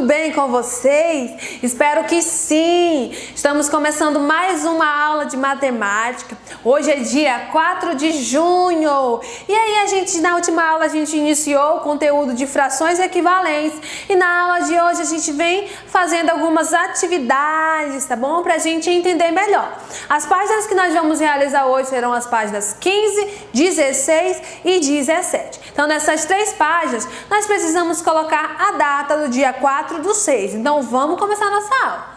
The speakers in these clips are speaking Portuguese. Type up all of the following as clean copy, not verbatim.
bem com vocês? Espero que sim! Estamos começando mais uma aula de matemática. Hoje é dia 4 de junho. E aí, na última aula a gente iniciou o conteúdo de frações equivalentes. E na aula de hoje a gente vem fazendo algumas atividades, tá bom? Pra gente entender melhor. As páginas que nós vamos realizar hoje serão as páginas 15, 16 e 17. Então, nessas três páginas, nós precisamos colocar a data do dia 4/6. Então, vamos começar a nossa aula.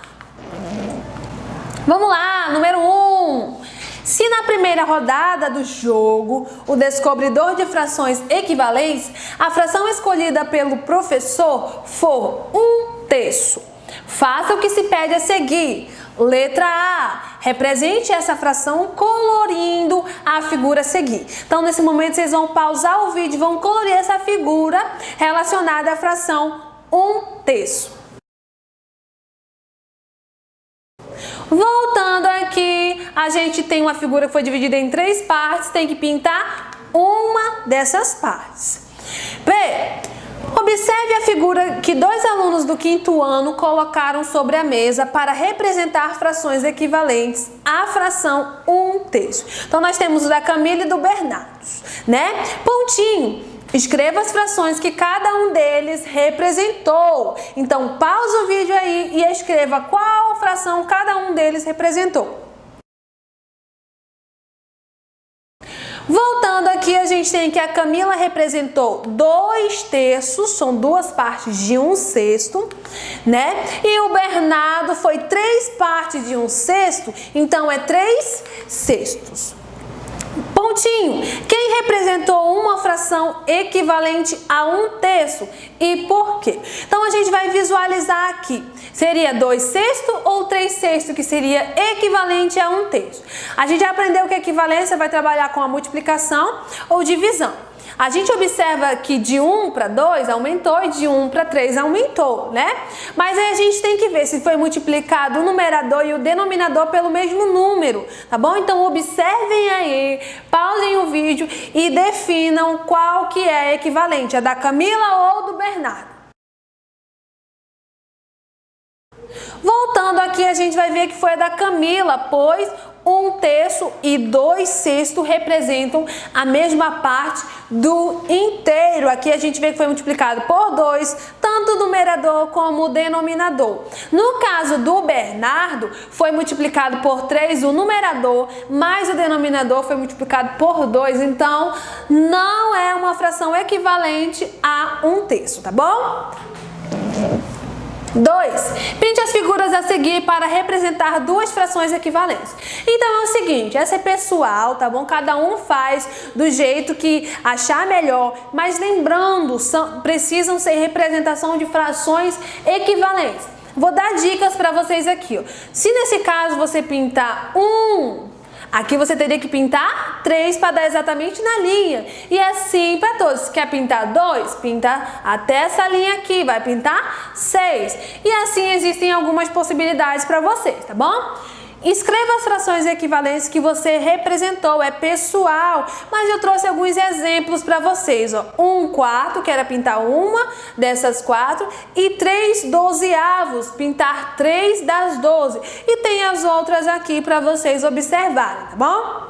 Vamos lá, número 1. Se na primeira rodada do jogo, o descobridor de frações equivalentes, a fração escolhida pelo professor for 1/3, faça o que se pede a seguir. Letra A, represente essa fração colorindo a figura a seguir. Então, nesse momento, vocês vão pausar o vídeo e vão colorir essa figura relacionada à fração 1/3. Voltando aqui, a gente tem uma figura que foi dividida em 3 partes, tem que pintar uma dessas partes. B. Observe a figura que 2 alunos do 5º ano colocaram sobre a mesa para representar frações equivalentes à fração 1/3. Então, nós temos o da Camila e do Bernardo, né? Pontinho. Escreva as frações que cada um deles representou. Então, pausa o vídeo aí e escreva qual fração cada um deles representou. Voltando aqui, a gente tem que a Camila representou 2/3, são 2 partes de 1/6, né? E o Bernardo foi 3 partes de 1/6, então é 3/6. Pontinho. Quem representou uma fração equivalente a 1/3 e por quê? Então, a gente vai visualizar aqui. Seria 2/6 ou 3/6, que seria equivalente a 1/3. A gente já aprendeu que a equivalência vai trabalhar com a multiplicação ou divisão. A gente observa que de 1 para 2 aumentou e de 1 para 3 aumentou, né? Mas aí a gente tem que ver se foi multiplicado o numerador e o denominador pelo mesmo número, tá bom? Então, observem aí, pausem o vídeo e definam qual que é equivalente, a da Camila ou do Bernardo. Voltando aqui, a gente vai ver que foi a da Camila, pois 1/3 e 2/6 representam a mesma parte do inteiro. Aqui a gente vê que foi multiplicado por 2, tanto o numerador como o denominador. No caso do Bernardo, foi multiplicado por 3 o numerador, mais o denominador foi multiplicado por 2. Então, não é uma fração equivalente a 1/3, tá bom? 2. Pinte as figuras a seguir para representar 2 frações equivalentes. Então, é o seguinte, essa é pessoal, tá bom? Cada um faz do jeito que achar melhor, mas lembrando, precisam ser representação de frações equivalentes. Vou dar dicas para vocês aqui, ó. Se nesse caso você pintar 1, aqui você teria que pintar 3 para dar exatamente na linha. E assim para todos. Se quer pintar 2, pinta até essa linha aqui. Vai pintar 6. E assim existem algumas possibilidades para vocês, tá bom? Escreva as frações equivalentes que você representou, é pessoal, mas eu trouxe alguns exemplos para vocês, ó. 1/4, que era pintar uma dessas 4, e 3/12, pintar 3 das 12. E tem as outras aqui para vocês observarem, tá bom?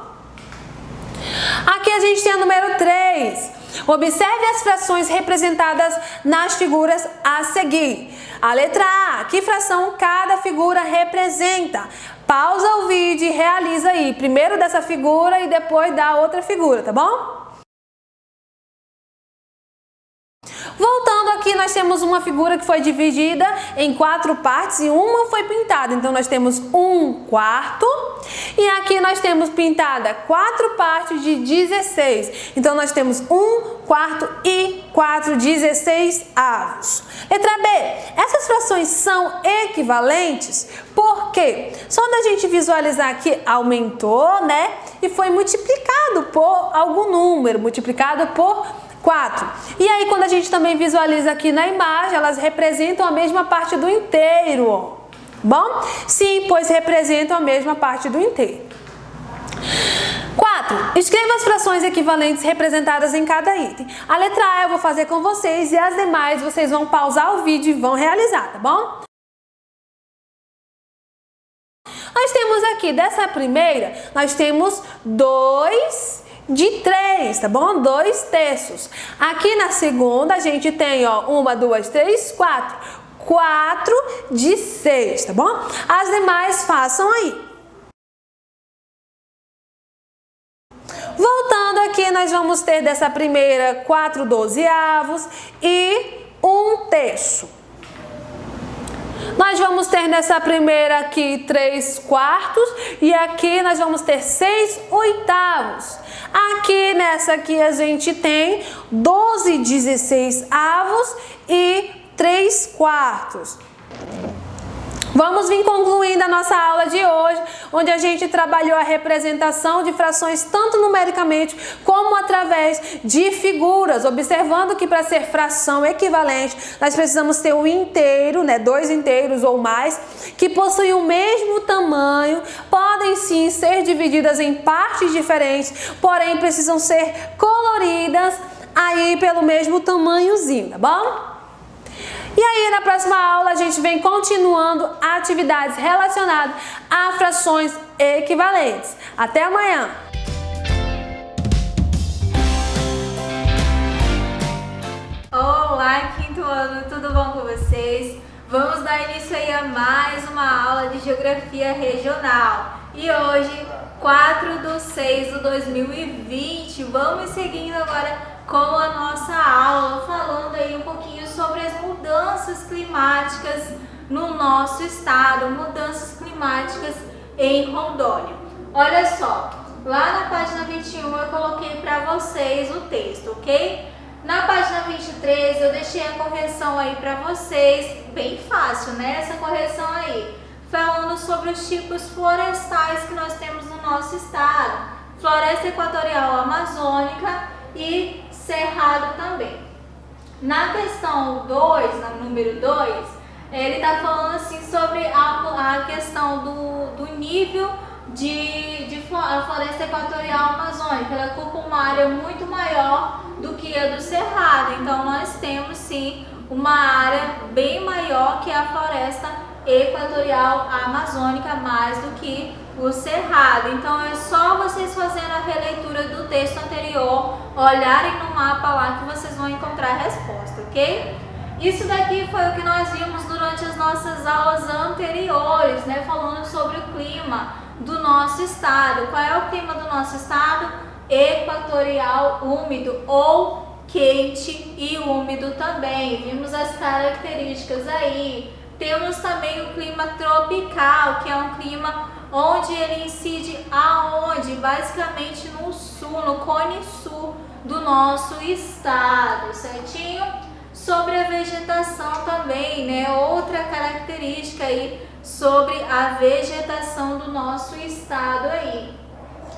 Aqui a gente tem a número 3. Observe as frações representadas nas figuras a seguir. A letra A, que fração cada figura representa? Pausa o vídeo e realiza aí, primeiro dessa figura e depois da outra figura, tá bom? Voltando aqui, nós temos uma figura que foi dividida em 4 partes e uma foi pintada. Então, nós temos 1/4 e aqui nós temos pintada 4 partes de 16. Então, nós temos 1/4 e 4/16. Letra B. Essas frações são equivalentes porque só da gente visualizar aqui aumentou, né? E foi multiplicado por algum número, multiplicado por 4. E aí, quando a gente também visualiza aqui na imagem, elas representam a mesma parte do inteiro. Bom? Sim, pois representam a mesma parte do inteiro. 4. Escreva as frações equivalentes representadas em cada item. A letra A eu vou fazer com vocês e as demais vocês vão pausar o vídeo e vão realizar, tá bom? Nós temos aqui, dessa primeira, nós temos 2 de 3, tá bom? 2 terços. Aqui na segunda, a gente tem, ó, 1, 2, 3, 4. 4 de 6, tá bom? As demais façam aí. Voltando aqui, nós vamos ter dessa primeira 4 dozeavos e 1 terço. Nós vamos ter nessa primeira aqui 3 quartos e aqui nós vamos ter 6 oitavos. Aqui nessa aqui a gente tem 12 16 avos e 3 quartos. Vamos vir concluindo a nossa aula de hoje, onde a gente trabalhou a representação de frações tanto numericamente como através de figuras, observando que para ser fração equivalente, nós precisamos ter um inteiro, né, 2 inteiros ou mais, que possuem o mesmo tamanho, podem sim ser divididas em partes diferentes, porém precisam ser coloridas aí pelo mesmo tamanhozinho, tá bom? E aí, na próxima aula, a gente vem continuando atividades relacionadas a frações equivalentes. Até amanhã! Olá, quinto ano, tudo bom com vocês? Vamos dar início aí a mais uma aula de Geografia Regional. E hoje, 4/6/2020, vamos seguindo agora com a nossa aula, falando aí um pouquinho sobre as mudanças climáticas no nosso estado, mudanças climáticas em Rondônia. Olha só, lá na página 21 eu coloquei para vocês o texto, ok? Na página 23 eu deixei a correção aí para vocês, bem fácil, né? Essa correção aí, falando sobre os tipos florestais que nós temos no nosso estado, floresta equatorial amazônica e cerrado também. Na questão 2, no número 2, ele está falando assim sobre a questão do nível de a floresta equatorial amazônica. Ela ocupa uma área muito maior do que a do cerrado. Então nós temos sim uma área bem maior que a floresta equatorial amazônica, mais do que o cerrado. Então é só vocês fazendo a releitura do texto anterior, olharem no mapa lá que vocês vão encontrar a resposta, ok? Isso daqui foi o que nós vimos durante as nossas aulas anteriores, né? Falando sobre o clima do nosso estado. Qual é o clima do nosso estado? Equatorial úmido ou quente e úmido também. Vimos as características aí. Temos também o clima tropical, que é um clima onde ele incide aonde? Basicamente no sul, no cone sul do nosso estado, certinho? Sobre a vegetação também, né? Outra característica aí sobre a vegetação do nosso estado aí,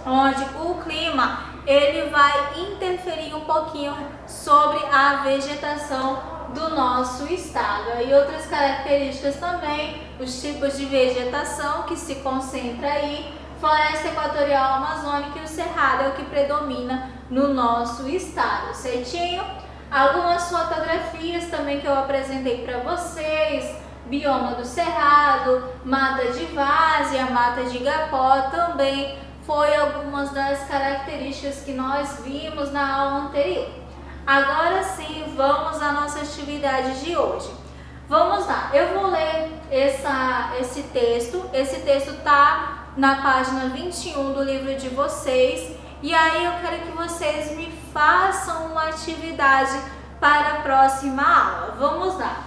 onde o clima ele vai interferir um pouquinho sobre a vegetação do nosso estado. E outras características também, os tipos de vegetação que se concentra aí, floresta equatorial amazônica e o cerrado é o que predomina no nosso estado, certinho? Algumas fotografias também que eu apresentei para vocês, bioma do cerrado, mata de várzea, mata de igapó também foi algumas das características que nós vimos na aula anterior. Agora sim, vamos à nossa atividade de hoje. Vamos lá, eu vou ler esse texto. Esse texto está na página 21 do livro de vocês. E aí eu quero que vocês me façam uma atividade para a próxima aula. Vamos lá.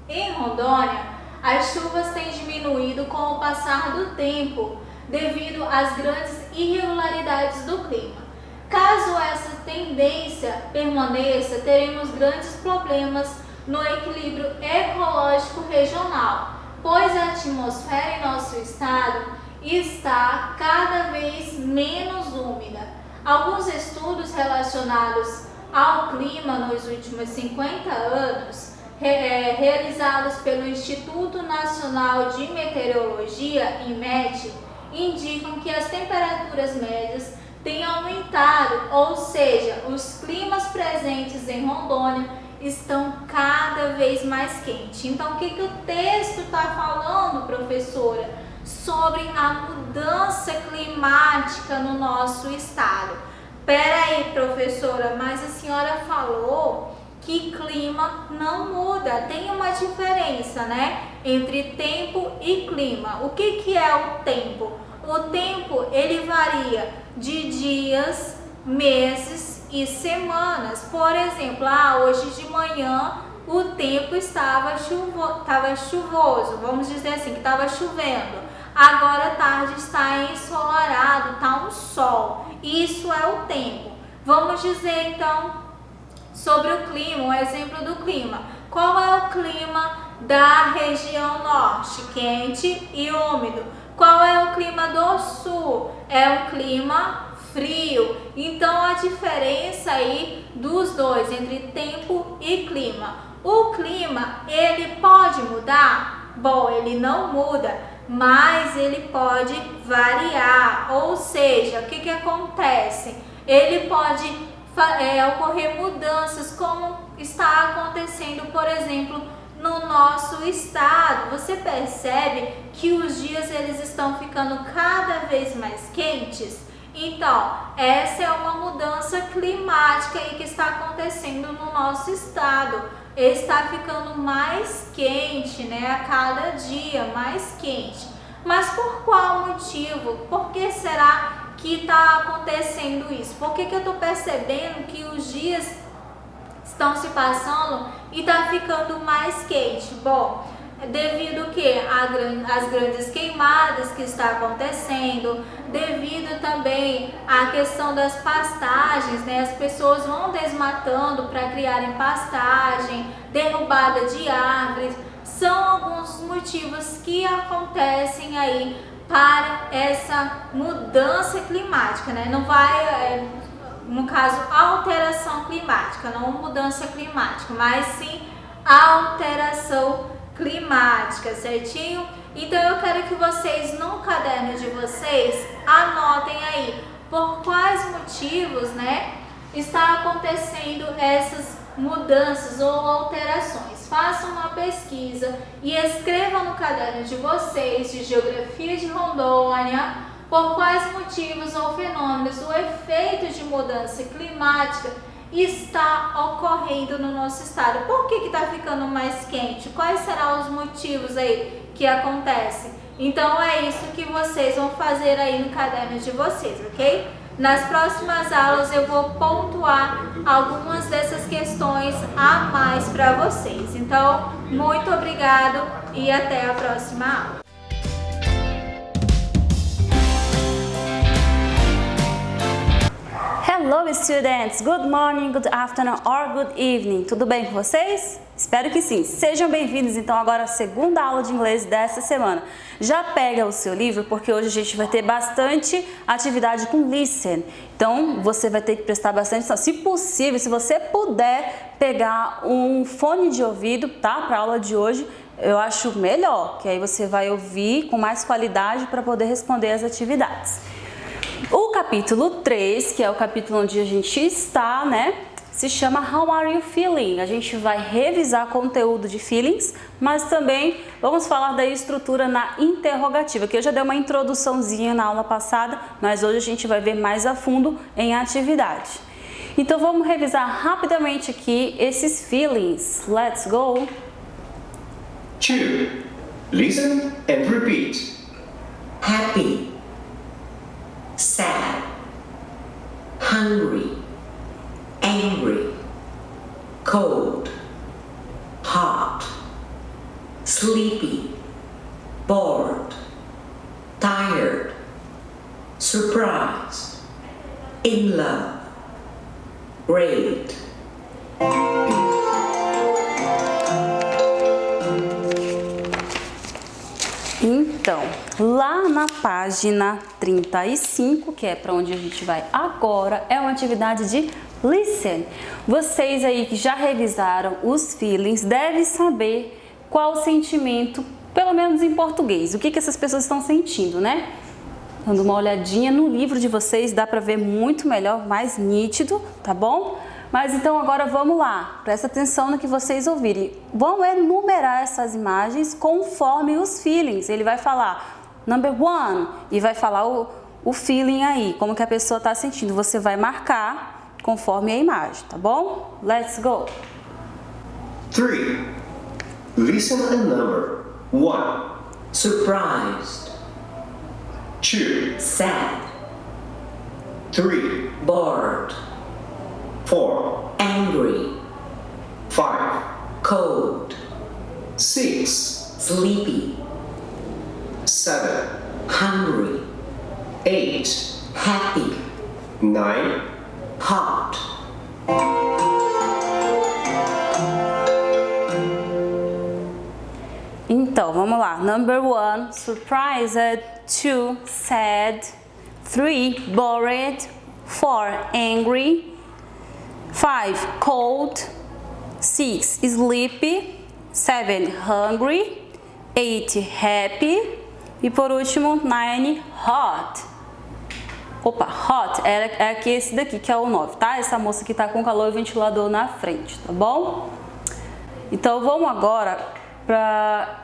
Em Rondônia, as chuvas têm diminuído com o passar do tempo, devido às grandes irregularidades do clima. Caso essa tendência permaneça, teremos grandes problemas no equilíbrio ecológico regional, pois a atmosfera em nosso estado está cada vez menos úmida. Alguns estudos relacionados ao clima nos últimos 50 anos, realizados pelo Instituto Nacional de Meteorologia, INMET, indicam que as temperaturas médias tem aumentado, ou seja, os climas presentes em Rondônia estão cada vez mais quentes. Então, o que o texto está falando, professora? Sobre a mudança climática no nosso estado. Peraí, professora, mas a senhora falou que clima não muda. Tem uma diferença, né? Entre tempo e clima. O que é o tempo? O tempo, ele varia de dias, meses e semanas. Por exemplo, hoje de manhã o tempo estava chuvoso, vamos dizer assim, que estava chovendo. Agora à tarde está ensolarado, está um sol. Isso é o tempo. Vamos dizer então sobre o clima, um exemplo do clima. Qual é o clima da região norte? Quente e úmido. Qual é o clima do sul? É um clima frio. Então a diferença aí dos dois, entre tempo e clima. O clima, ele pode mudar? Bom, ele não muda, mas ele pode variar. Ou seja, o que acontece? Ele pode ocorrer mudanças, como está acontecendo, por exemplo, no nosso estado. Você percebe que os dias eles estão ficando cada vez mais quentes? Então, essa é uma mudança climática aí que está acontecendo no nosso estado. Está ficando mais quente, né? A cada dia mais quente. Mas por qual motivo? Por que será que está acontecendo isso? Por que eu estou percebendo que os dias estão se passando e está ficando mais quente? Bom, devido que às grandes queimadas que está acontecendo, devido também à questão das pastagens, né? As pessoas vão desmatando para criarem pastagem, derrubada de árvores. São alguns motivos que acontecem aí para essa mudança climática, né? Não vai, no caso, alteração climática, não mudança climática, mas sim alteração climática, certinho? Então eu quero que vocês, no caderno de vocês, anotem aí por quais motivos, né, está acontecendo essas mudanças ou alterações. Façam uma pesquisa e escrevam no caderno de vocês de Geografia de Rondônia por quais motivos ou fenômenos o efeito de mudança climática está ocorrendo no nosso estado. Por que está ficando mais quente? Quais serão os motivos aí que acontecem? Então é isso que vocês vão fazer aí no caderno de vocês, ok? Nas próximas aulas eu vou pontuar algumas dessas questões a mais para vocês. Então, muito obrigado e até a próxima aula. Hello students, good morning, good afternoon or good evening. Tudo bem com vocês? Espero que sim. Sejam bem-vindos então agora à segunda aula de inglês dessa semana. Já pega o seu livro porque hoje a gente vai ter bastante atividade com listen. Então você vai ter que prestar bastante atenção. Se possível, se você puder pegar um fone de ouvido, tá? Para a aula de hoje, eu acho melhor, que aí você vai ouvir com mais qualidade para poder responder as atividades. O capítulo 3, que é o capítulo onde a gente está, né, se chama How are you feeling? A gente vai revisar conteúdo de feelings, mas também vamos falar da estrutura na interrogativa, que eu já dei uma introduçãozinha na aula passada, mas hoje a gente vai ver mais a fundo em atividade. Então vamos revisar rapidamente aqui esses feelings. Let's go! 2. Listen and repeat. Happy, sad, hungry, angry, cold, hot, sleepy, bored, tired, surprised, in love, great. Então, lá na página 35, que é para onde a gente vai agora, é uma atividade de listen. Vocês aí que já revisaram os feelings devem saber qual o sentimento, pelo menos em português, o que essas pessoas estão sentindo, né? Dando uma olhadinha no livro de vocês, dá para ver muito melhor, mais nítido, tá bom? Mas então agora vamos lá, presta atenção no que vocês ouvirem. Vão enumerar essas imagens conforme os feelings. Ele vai falar number 1 e vai falar o feeling aí, como que a pessoa está sentindo. Você vai marcar conforme a imagem, tá bom? Let's go! 3. Listen and number. 1, Surprised. 2, Sad. 3, Bored. 4, Angry. 5, Cold. 6, Sleepy. 7, Hungry. 8, Happy. 9, Hot. Então, vamos lá. Number 1, surprised. 2, sad. 3, bored. 4, angry. 5, cold. 6, sleepy. 7, hungry. 8, happy. E por último, 9, hot. Opa, hot é aqui esse daqui, que é o 9, tá? Essa moça que tá com calor e ventilador na frente, tá bom? Então, vamos agora para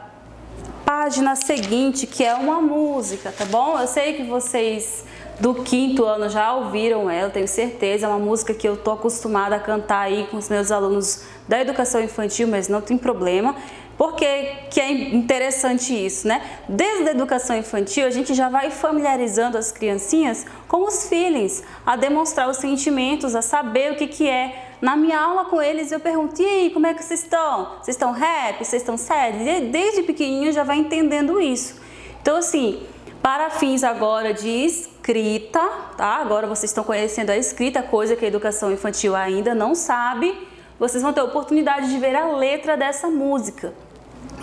página seguinte, que é uma música, tá bom? Eu sei que vocês do 5º ano já ouviram ela, tenho certeza. É uma música que eu tô acostumada a cantar aí com os meus alunos da educação infantil, mas não tem problema, porque que é interessante isso, né? Desde a educação infantil, a gente já vai familiarizando as criancinhas com os feelings, a demonstrar os sentimentos, a saber o que é. Na minha aula com eles, eu pergunto, e aí, como é que vocês estão? Vocês estão happy? Vocês estão sad? Desde pequenininho já vai entendendo isso. Então, assim, para fins agora de escrita, tá? Agora vocês estão conhecendo a escrita, coisa que a educação infantil ainda não sabe. Vocês vão ter a oportunidade de ver a letra dessa música.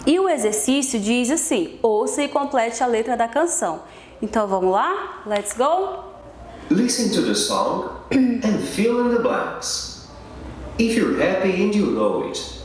E o exercício diz assim, ouça e complete a letra da canção. Então, vamos lá? Let's go! listen to the song and fill in the blanks. If you're happy and you know it.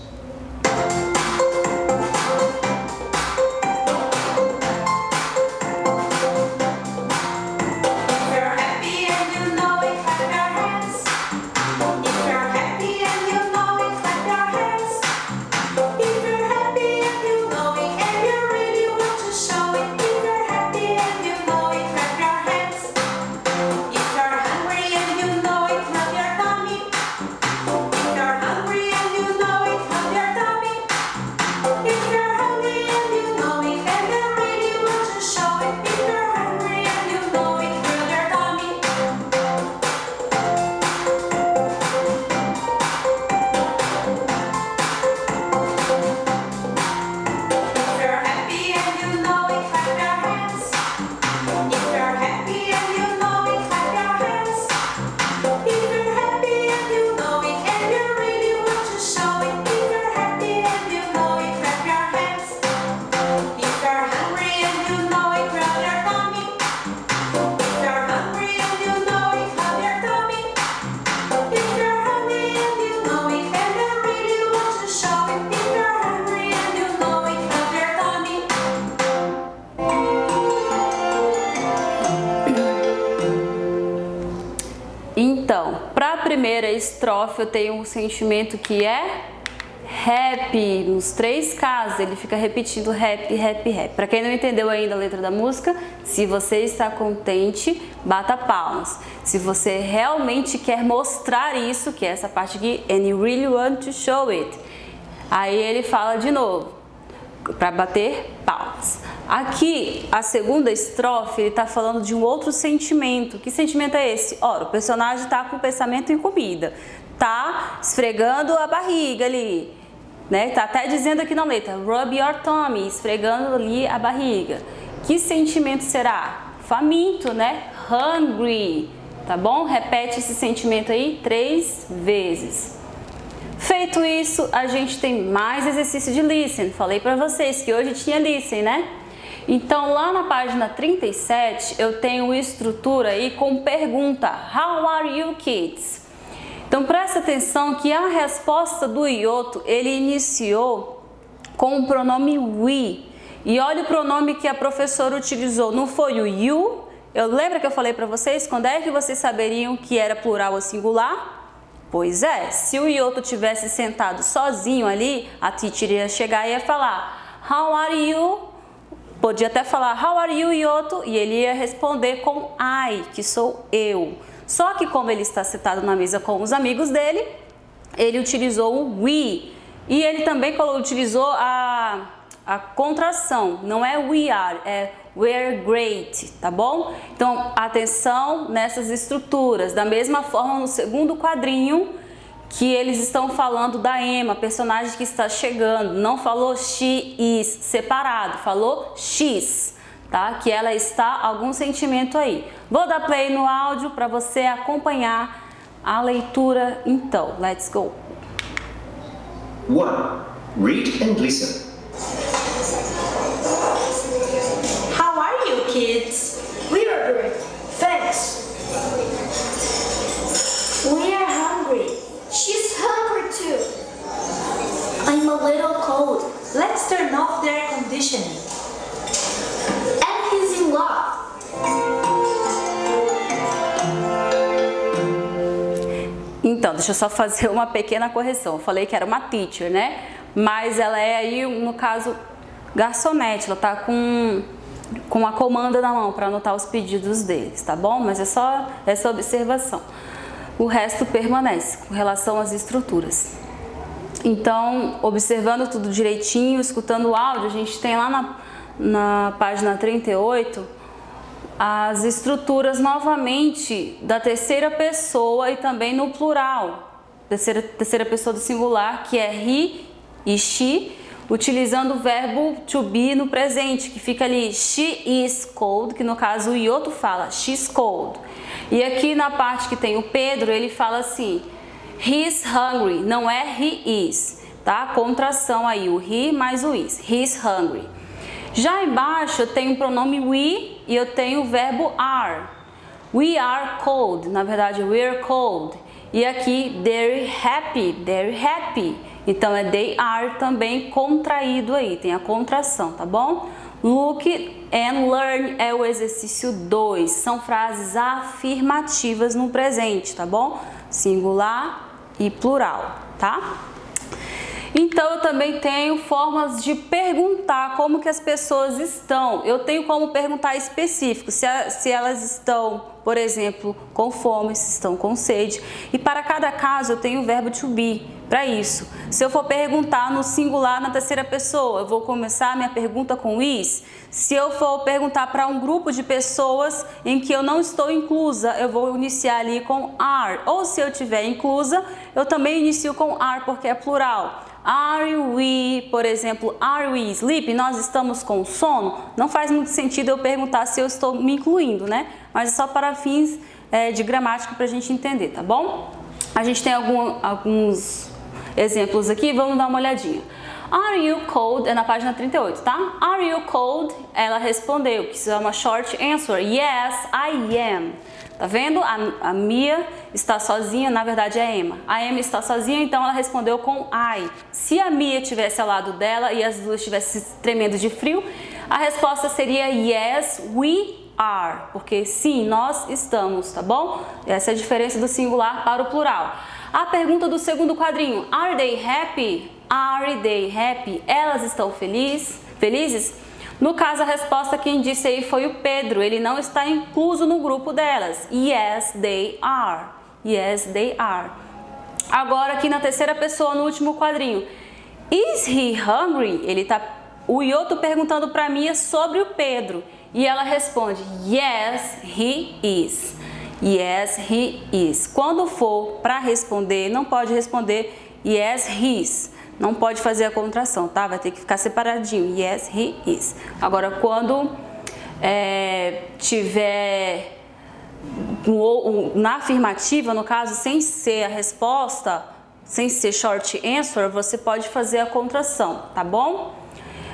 Então, para a primeira estrofe eu tenho um sentimento que é happy, nos 3 casos ele fica repetindo happy, happy, happy. Para quem não entendeu ainda a letra da música, se você está contente, bata palmas. Se você realmente quer mostrar isso, que é essa parte aqui, and you really want to show it, aí ele fala de novo, para bater palmas. Aqui, a segunda estrofe, ele está falando de um outro sentimento. Que sentimento é esse? Ora, o personagem está com o pensamento em comida, tá esfregando a barriga ali, né? Tá até dizendo aqui na letra, rub your tummy, esfregando ali a barriga. Que sentimento será? Faminto, né? Hungry, tá bom? Repete esse sentimento aí 3 vezes. Feito isso, a gente tem mais exercício de listen. Falei para vocês que hoje tinha listen, né? Então, lá na página 37, eu tenho estrutura aí com pergunta. How are you, kids? Então, presta atenção que a resposta do Ioto, ele iniciou com o pronome we. E olha o pronome que a professora utilizou. Não foi o you, Lembra que eu falei para vocês quando é que vocês saberiam que era plural ou singular? Pois é, se o Yoto tivesse sentado sozinho ali, a teacher ia chegar e ia falar How are you? Podia até falar How are you, Yoto? E ele ia responder com I, que sou eu. Só que como ele está sentado na mesa com os amigos dele, ele utilizou o we. E ele também utilizou a contração, não é we are, é we're great, tá bom? Então, atenção nessas estruturas. Da mesma forma, no segundo quadrinho, que eles estão falando da Emma, personagem que está chegando. Não falou she is separado, falou she's, tá? Que ela está algum sentimento aí. Vou dar play no áudio para você acompanhar a leitura então. Let's go! 1. Read and listen. How are you, kids? We are good. Thanks. We are hungry. She's hungry too. I'm a little cold. Let's turn off the air conditioning. And he's in love. Então, deixa eu só fazer uma pequena correção. Eu falei que era uma teacher, né? Mas ela é aí, no caso, garçonete. Ela tá com a comanda na mão para anotar os pedidos deles, tá bom? Mas é só essa observação. O resto permanece com relação às estruturas. Então, observando tudo direitinho, escutando o áudio, a gente tem lá na página 38 as estruturas novamente da terceira pessoa e também no plural. Terceira pessoa do singular, que é he e she, utilizando o verbo to be no presente, que fica ali she is cold, que no caso o Yoto fala she's cold. E aqui na parte que tem o Pedro, ele fala assim, he's hungry, não é he is, tá? Contração aí, o he mais o is, he's hungry. Já embaixo eu tenho o pronome we e eu tenho o verbo are. We are cold, na verdade we're cold. E aqui they're happy. Então é they are também contraído aí, tem a contração, tá bom? Look and learn é o exercício 2, são frases afirmativas no presente, tá bom? Singular e plural, tá? Então eu também tenho formas de perguntar como que as pessoas estão. Eu tenho como perguntar específico, se elas estão, por exemplo, com fome, se estão com sede. E para cada caso eu tenho o verbo to be para isso. Se eu for perguntar no singular na terceira pessoa, eu vou começar a minha pergunta com is. Se eu for perguntar para um grupo de pessoas em que eu não estou inclusa, eu vou iniciar ali com are. Ou se eu estiver inclusa, eu também inicio com are porque é plural. Are we, por exemplo, are we sleeping? Nós estamos com sono? Não faz muito sentido eu perguntar se eu estou me incluindo, né? Mas é só para fins de gramática para a gente entender, tá bom? A gente tem alguns exemplos aqui, vamos dar uma olhadinha. Are you cold? É na página 38, tá? Are you cold? Ela respondeu, que isso é uma short answer. Yes, I am. Tá vendo? A Mia está sozinha, na verdade é a Emma. A Emma está sozinha, então ela respondeu com I. Se a Mia estivesse ao lado dela e as duas estivessem tremendo de frio, a resposta seria yes, we are. Porque sim, nós estamos, tá bom? Essa é a diferença do singular para o plural. A pergunta do segundo quadrinho, are they happy? Are they happy? Elas estão felizes? No caso, a resposta quem disse aí foi o Pedro. Ele não está incluso no grupo delas. Yes, they are. Yes, they are. Agora aqui na terceira pessoa, no último quadrinho. Is he hungry? O Yoto perguntando para Mia sobre o Pedro. E ela responde, yes, he is. Yes, he is. Quando for para responder, não pode responder yes, he's. Não pode fazer a contração, tá? Vai ter que ficar separadinho. Yes, he is. Agora, quando tiver na afirmativa, no caso, sem ser a resposta, sem ser short answer, você pode fazer a contração, tá bom?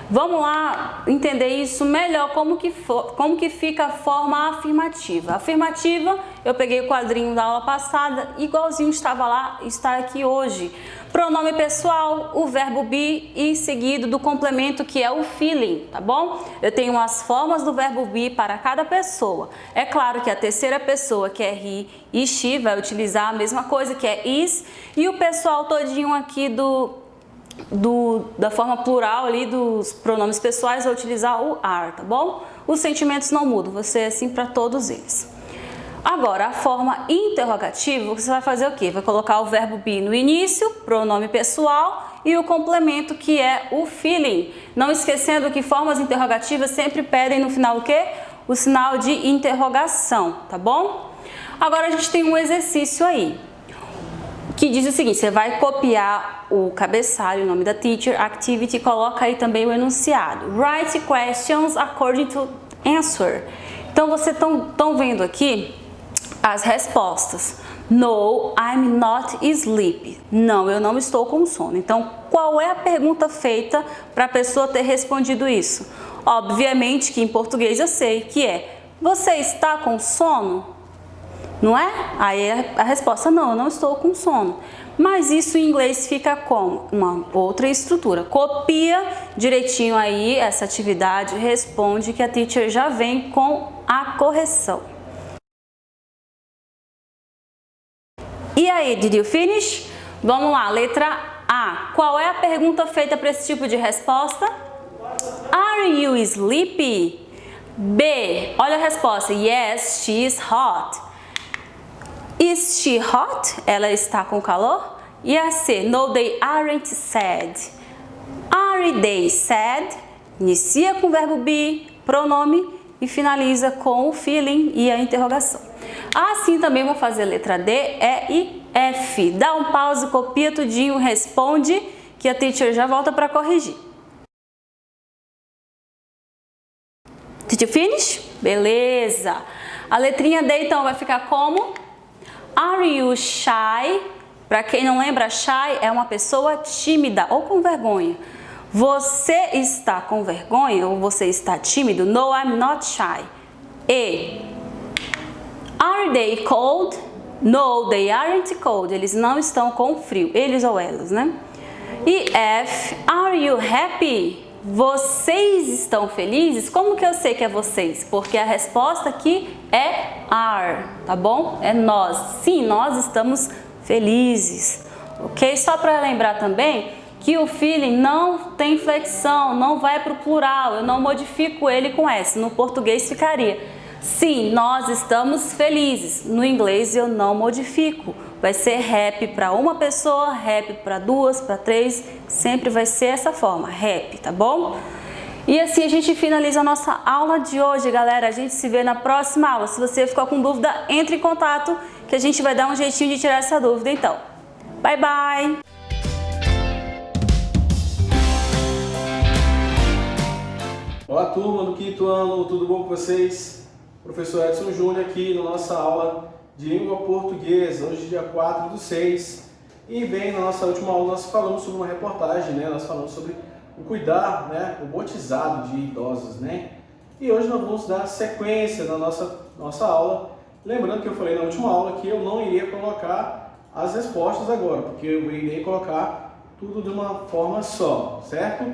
Vamos lá entender isso melhor, como que fica a forma afirmativa. Afirmativa, eu peguei o quadrinho da aula passada, igualzinho estava lá, está aqui hoje. Pronome pessoal, o verbo be e seguido do complemento que é o feeling, tá bom? Eu tenho as formas do verbo be para cada pessoa. É claro que a terceira pessoa, que é he e she, vai utilizar a mesma coisa, que é is, e o pessoal todinho aqui da forma plural ali dos pronomes pessoais vai utilizar o are, tá bom? Os sentimentos não mudam, você é assim para todos eles. Agora, a forma interrogativa, você vai fazer o quê? Vai colocar o verbo be no início, pronome pessoal, e o complemento que é o feeling. Não esquecendo que formas interrogativas sempre pedem no final o quê? O sinal de interrogação, tá bom? Agora a gente tem um exercício aí, que diz o seguinte: você vai copiar o cabeçalho, o nome da teacher, activity, coloca aí também o enunciado. Write questions according to answer. Então, vocês estão vendo aqui as respostas. No, I'm not asleep. Não, eu não estou com sono. Então, qual é a pergunta feita para a pessoa ter respondido isso? Obviamente que em português eu sei que é: você está com sono? Não é? Aí a resposta: não, eu não estou com sono. Mas isso em inglês fica como uma outra estrutura. Copia direitinho aí essa atividade, responde que a teacher já vem com a correção. E aí, did you finish? Vamos lá, letra A. Qual é a pergunta feita para esse tipo de resposta? Are you sleepy? B. Olha a resposta. Yes, she is hot. Is she hot? Ela está com calor? E a C. No, they aren't sad. Are they sad? Inicia com o verbo be, pronome, e finaliza com o feeling e a interrogação. Assim também vou fazer letra D, E e F. Dá um pause, copia tudinho, responde, que a teacher já volta para corrigir. Did you finish? Beleza. A letrinha D então vai ficar como? Are you shy? Para quem não lembra, shy é uma pessoa tímida ou com vergonha. Você está com vergonha ou você está tímido? No, I'm not shy. E. Are they cold? No, they aren't cold. Eles não estão com frio. Eles ou elas, né? E F. Are you happy? Vocês estão felizes? Como que eu sei que é vocês? Porque a resposta aqui é are, tá bom? É nós. Sim, nós estamos felizes. Ok? Só para lembrar também que o feeling não tem flexão, não vai para o plural. Eu não modifico ele com S. No português ficaria: sim, nós estamos felizes. No inglês eu não modifico. Vai ser happy para uma pessoa, happy para duas, para três. Sempre vai ser essa forma, happy, tá bom? E assim a gente finaliza a nossa aula de hoje, galera. A gente se vê na próxima aula. Se você ficou com dúvida, entre em contato que a gente vai dar um jeitinho de tirar essa dúvida então. Bye, bye! Olá, turma do quinto ano, tudo bom com vocês? Professor Edson Júnior aqui na nossa aula de língua portuguesa, hoje dia 4/6. E bem, na nossa última aula nós falamos sobre uma reportagem, né? Nós falamos sobre o cuidar, né? O batizado de idosos, né? E hoje nós vamos dar sequência na nossa aula. Lembrando que eu falei na última aula que eu não iria colocar as respostas agora, porque eu irei colocar tudo de uma forma só, certo?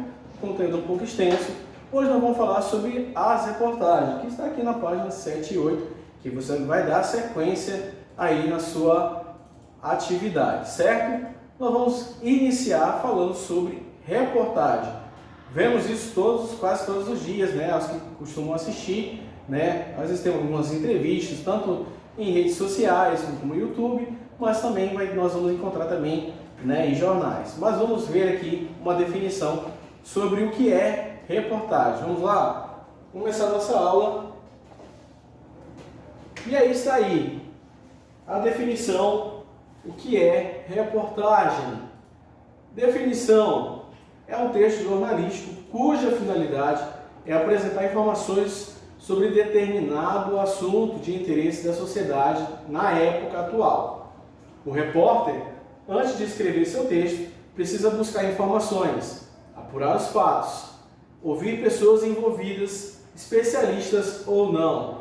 Conteúdo um pouco extenso. Hoje nós vamos falar sobre as reportagens, que está aqui na página 7 e 8, que você vai dar sequência aí na sua atividade, certo? Nós vamos iniciar falando sobre reportagem. Vemos isso quase todos os dias, né? Os que costumam assistir, né? Às vezes tem algumas entrevistas, tanto em redes sociais como no YouTube, mas também nós vamos encontrar também, né, em jornais. Mas vamos ver aqui uma definição sobre o que é reportagem. Vamos lá? Vamos começar a nossa aula. E aí está aí a definição, o que é reportagem. Definição: é um texto jornalístico cuja finalidade é apresentar informações sobre determinado assunto de interesse da sociedade na época atual. O repórter, antes de escrever seu texto, precisa buscar informações, apurar os fatos ouvir pessoas envolvidas, especialistas ou não,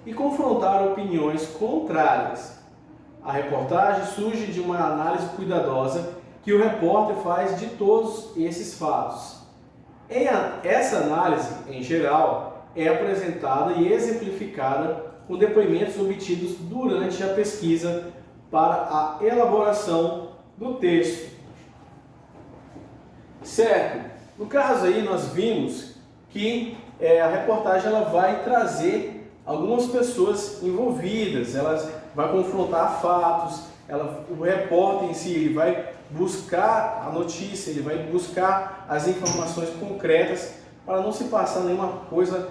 e confrontar opiniões contrárias. A reportagem surge de uma análise cuidadosa que o repórter faz de todos esses fatos. Essa análise, em geral, é apresentada e exemplificada com depoimentos obtidos durante a pesquisa para a elaboração do texto. Certo? No caso aí nós vimos que a reportagem ela vai trazer algumas pessoas envolvidas, ela vai confrontar fatos, o repórter em si ele vai buscar a notícia, ele vai buscar as informações concretas para não se passar nenhuma coisa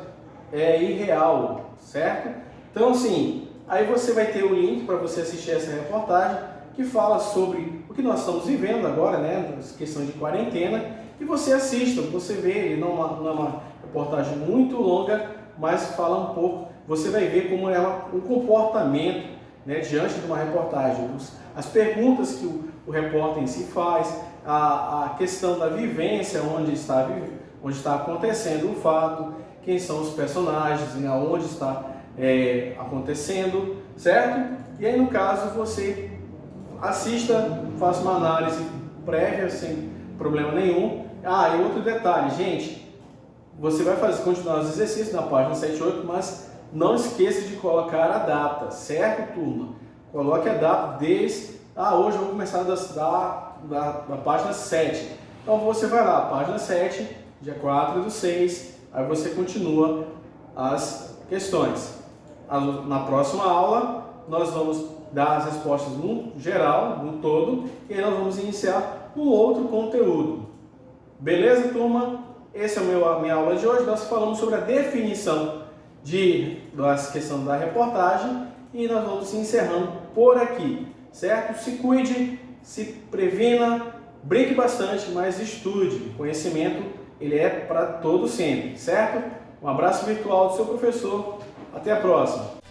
irreal, certo? Então assim, aí você vai ter o link para você assistir essa reportagem que fala sobre o que nós estamos vivendo agora, né, questão de quarentena, e você assista, você vê, ele não é uma reportagem muito longa, mas fala um pouco, você vai ver como é o comportamento, né, diante de uma reportagem, as perguntas que o repórter em si faz, a questão da vivência, onde está acontecendo o fato, quem são os personagens, né, onde está acontecendo, certo? E aí no caso você assista, faça uma análise prévia, sem problema nenhum. E outro detalhe, gente, você vai continuar os exercícios na página 7 e 8, mas não esqueça de colocar a data, certo, turma? Coloque a data desde, hoje eu vou começar da página 7. Então você vai lá, página 7, dia 4/6, aí você continua as questões. Na próxima aula, nós vamos dar as respostas no geral, no todo, e aí nós vamos iniciar um outro conteúdo. Beleza, turma? Essa é a minha aula de hoje. Nós falamos sobre a definição da questão da reportagem e nós vamos encerrando por aqui, certo? Se cuide, se previna, brinque bastante, mas estude. O conhecimento, ele é para todo sempre, certo? Um abraço virtual do seu professor. Até a próxima!